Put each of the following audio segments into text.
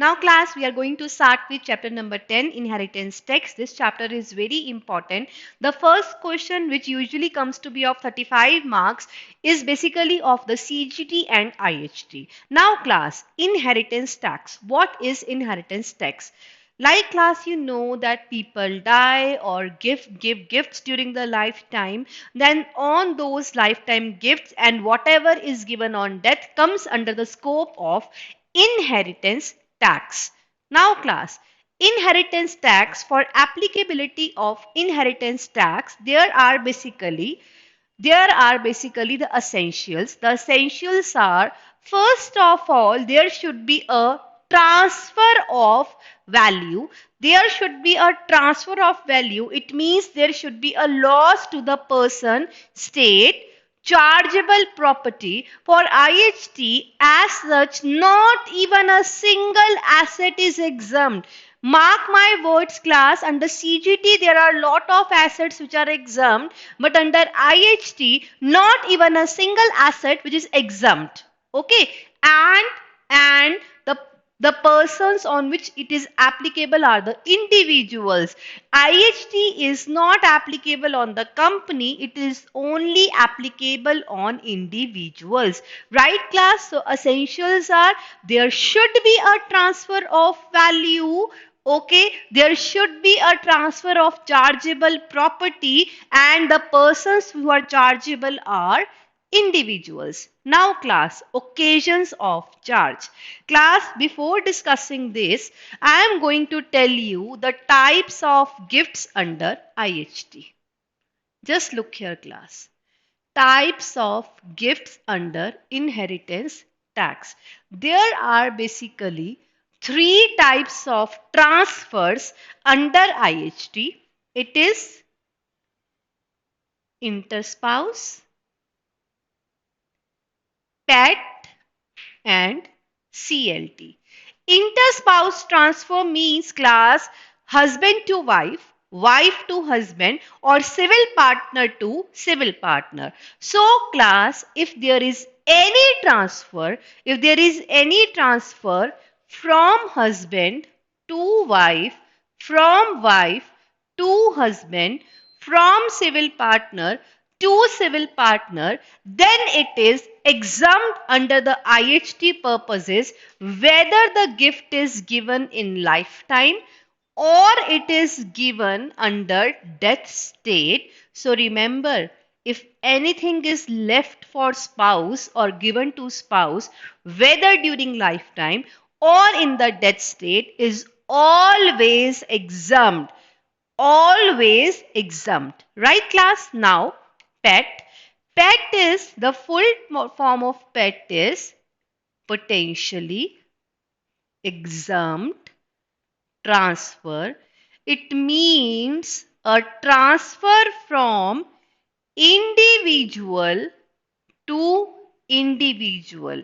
Now class, we are going to start with chapter number 10, inheritance tax. This chapter is very important. The first question, which usually comes to be of 35 marks, is basically of the CGT and IHT. Now class, inheritance tax. What is inheritance tax? Like class, you know that people die or give gifts during the lifetime. Then on those lifetime gifts and whatever is given on death comes under the scope of inheritance tax. Now class, inheritance tax, for applicability of inheritance tax, there are basically the essentials. The essentials are, first of all, there should be a transfer of value. There should be a transfer of value. It means there should be a loss to the person, state, chargeable property. For IHT, as such, not even a single asset is exempt. Mark my words class, under CGT there are a lot of assets which are exempt, but under IHT not even a single asset which is exempt. Okay, and the persons on which it is applicable are the individuals. IHT is not applicable on the company, it is only applicable on individuals. Right class? So essentials are, there should be a transfer of value. Okay, there should be a transfer of chargeable property, and the persons who are chargeable are individuals. Now class, occasions of charge. Class, before discussing this, I am going to tell you the types of gifts under IHT. Just look here class. Types of gifts under inheritance tax. There are basically three types of transfers under IHT. It is interspouse, pet, and CLT. Interspouse transfer means class, husband to wife, wife to husband, or civil partner to civil partner. So class, if there is any transfer from husband to wife, from wife to husband, from civil partner to civil partner, then it is exempt under the IHT purposes, whether the gift is given in lifetime or it is given under death state. So remember, if anything is left for spouse or given to spouse, whether during lifetime or in the death state, is always exempt. Always exempt. Right class? Now, pet. Pet is, the full form of pet is potentially exempt transfer. It means a transfer from individual to individual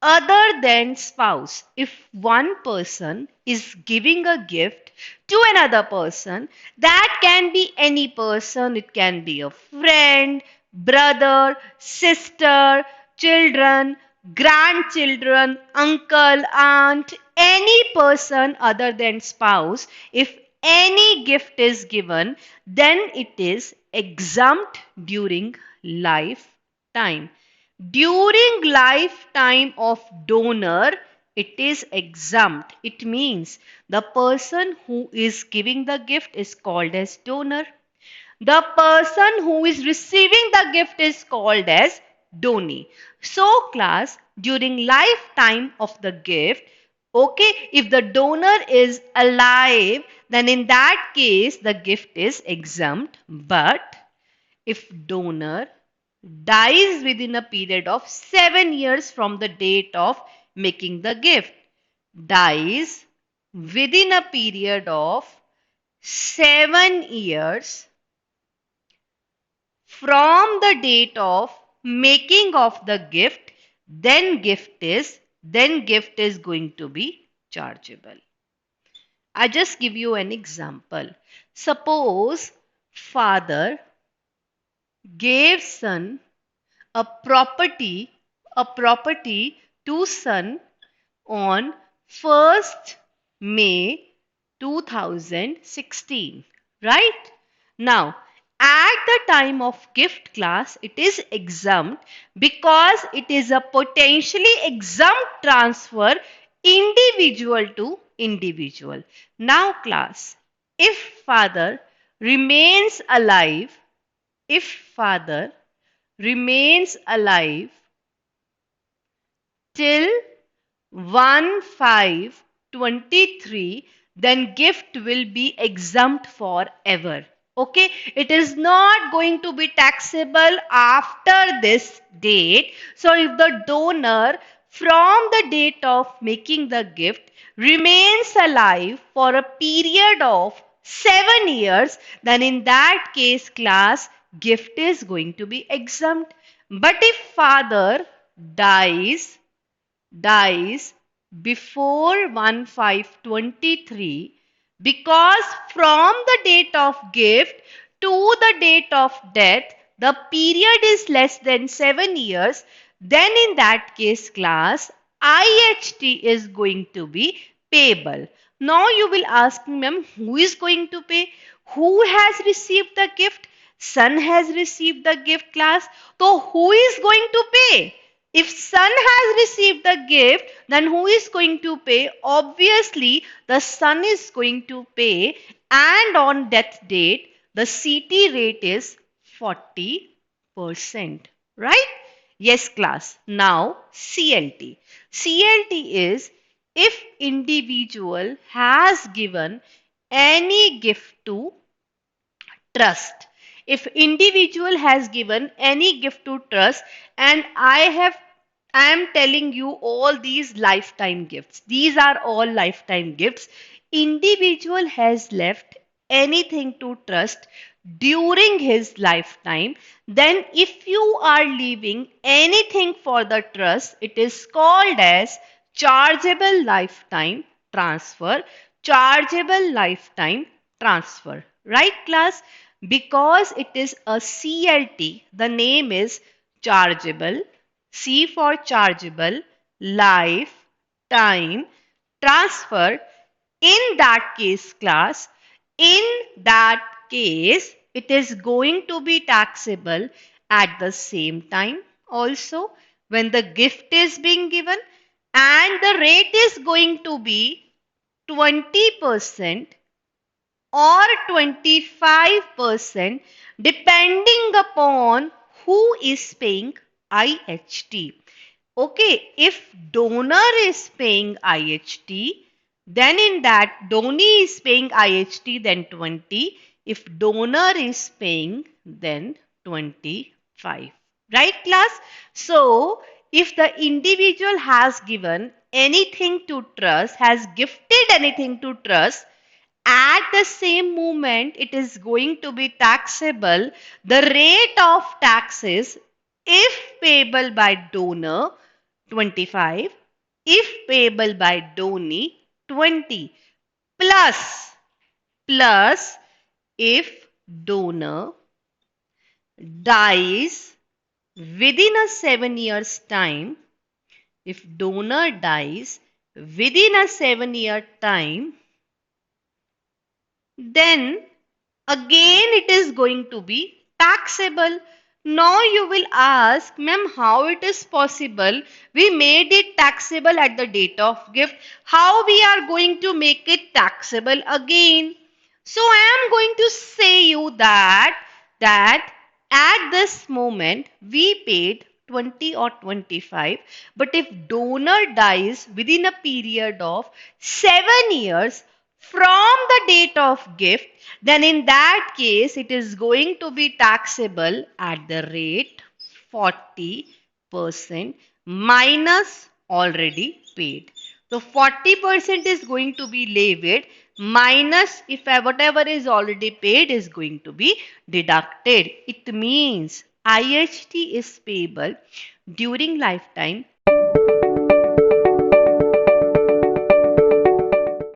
other than spouse. If one person is giving a gift to another person, that can be any person. It can be a friend, brother, sister, children, grandchildren, uncle, aunt, any person other than spouse. If any gift is given, then it is exempt during lifetime. During lifetime of donor, it is exempt. It means the person who is giving the gift is called as donor. The person who is receiving the gift is called as donee. So class, during lifetime of the gift, okay, if the donor is alive, then in that case the gift is exempt. But if donor dies within a period of 7 years from the date of making the gift, dies within a period of 7 years from the date of making of the gift, then gift is going to be chargeable. I just give you an example. Suppose father gave son a property to son on 1st May 2016, right? Now, at the time of gift class, it is exempt because it is a potentially exempt transfer individual to individual. Now, class, if father remains alive, if father remains alive till 1/5/23, then gift will be exempt forever. Okay, it is not going to be taxable after this date. So if the donor from the date of making the gift remains alive for a period of 7 years, then in that case, class, gift is going to be exempt. But if father dies dies before 1/5/23, because from the date of gift to the date of death the period is less than 7 years, then in that case, class, IHT is going to be payable. Now you will ask me, ma'am, who is going to pay? Who has received the gift? Son has received the gift, class. So who is going to pay? If son has received the gift, then who is going to pay? Obviously, the son is going to pay, and on death date, the CT rate is 40%. Right? Yes, class. Now, CLT. CLT is if individual has given any gift to trust. If individual has given any gift to trust, and I am telling you all these lifetime gifts, these are all lifetime gifts. Individual has left anything to trust during his lifetime, then if you are leaving anything for the trust, it is called as chargeable lifetime transfer. Chargeable lifetime transfer. Right, class? Because it is a CLT, the name is chargeable. C for chargeable, life, time, transfer. In that case, class, in that case, it is going to be taxable at the same time also when the gift is being given, and the rate is going to be 20% or 25% depending upon who is paying IHT. Okay, if donor is paying IHT, then in that donee is paying IHT, then 20. If donor is paying, then 25. Right, class? So, if the individual has given anything to trust, has gifted anything to trust, at the same moment it is going to be taxable. The rate of taxes, if payable by donor, 25, if payable by donee, 20, plus if donor dies within a 7 years time, if donor dies within a 7-year time, then again it is going to be taxable. Now you will ask, ma'am, how it is possible? We made it taxable at the date of gift. How we are going to make it taxable again? So I am going to say you that at this moment we paid 20 or 25, but if donor dies within a period of 7 years from the date of gift, then in that case it is going to be taxable at the rate 40% minus already paid. So 40% is going to be levied, minus if whatever is already paid is going to be deducted. It means IHT is payable during lifetime